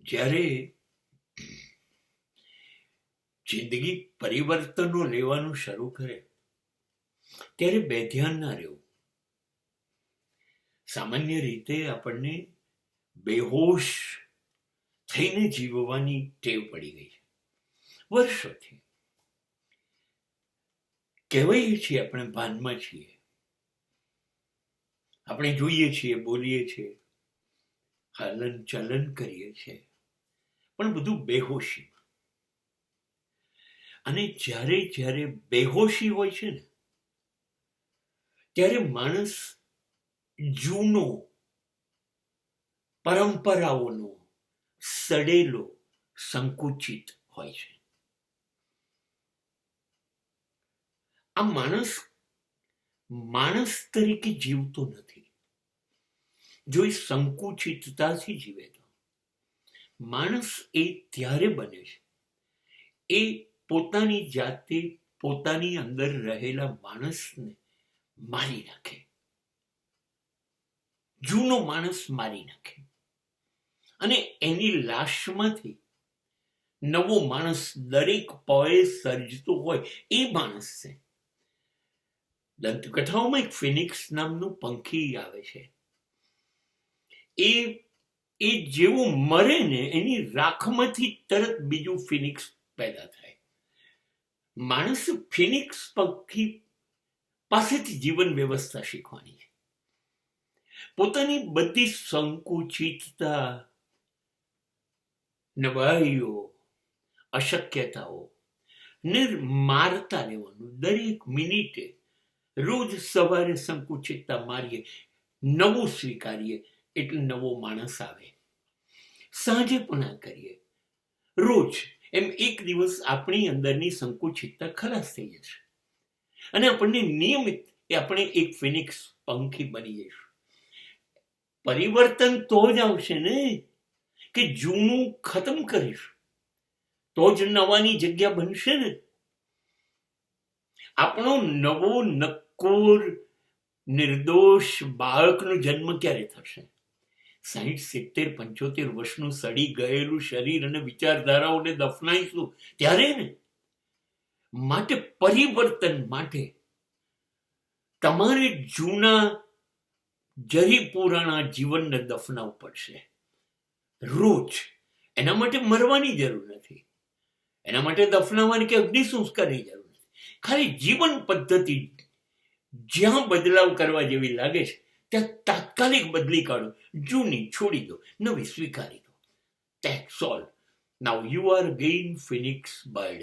જ્યારે જિંદગી પરિવર્તનો લેવાનું શરૂ કરે ત્યારે બેધ્યાન ના રહેવું. સામાન્ય રીતે આપણને બેહોશ થઈને જીવવાની ટેવ પડી ગઈ છે વર્ષોથી. કહેવાય છીએ આપણે ભાનમાં છીએ, આપણે જોઈએ છીએ, બોલીએ છીએ, હલન ચલન કરીએ છીએ, પણ બધું બેહોશી. અને જ્યારે જ્યારે બેહોશી હોય છે ને ત્યારે માણસ જૂનો પરંપરાઓનો સડેલો સંકુચિત હોય છે. આ માણસ તરીકે જીવતો નથી. જો એ સંકુચિતતાથી જીવે તો માણસ એ ત્યારે બને છે એ પોતાની જાતે પોતાની અંદર રહેલા માણસને મારી નાખે, જૂનો માણસ મારી નાખે અને એની લાશમાંથી નવો માણસ દરેક પળે સર્જતો હોય એ માણસ છે. દંતકથાઓમાં એક ફિનિક્સ નામનું પંખી આવે છે. એ જેવું મરે ને એની રાખમાંથી તરત બીજું ફિનિક્સ પેદા થાય. માણસ ફિનિક્સ પંખી પાસેથી જીવન વ્યવસ્થા શીખવાની છે. પોતાની બધી સંકુચિતતા, નબળાઈઓ, અશક્યતાઓ ને મારતા રહેવાનું. દરેક મિનિટે રોજ સવારે સંકુચિતતા મારીએ, નવું સ્વીકારીએ એટલે નવો માણસ આવે. સાંજે પણ આ કરીએ રોજ. એમ એક દિવસ આપણી અંદરની સંકુચિતતા ખલાસ થઈ જશે અને આપણને નિયમિત આપણે એક ફિનિક્સ પંખી બની જઈશું. પરિવર્તન તો જ આવશે ને કે જૂનું ખતમ કરીશું તો જ નવાની જગ્યા બનશે ને. આપણો નવો નક્કોર નિર્દોષ બાળકનો જન્મ ક્યારે થશે? 60, 70, 75 વર્ષનું સડી ગયેલું શરીર અને વિચારધારાઓને દફનાઈશું ત્યારે ને. માટે પરિવર્તન માટે તમારે જૂના જરી પુરાણા જીવનને દફનાવવું પડશે રોજ. એના માટે મરવાની જરૂર નથી, એના માટે દફનાવવાની કે અગ્નિ સંસ્કારની જરૂર નથી. ખાલી જીવન પદ્ધતિ જ્યાં બદલાવ કરવા જેવી લાગે છે ત્યાં તાત્કાલિક બદલી કાઢો. જૂની છોડી દો, નવી સ્વીકારી દો. That's all. Now you are again Phoenix bird.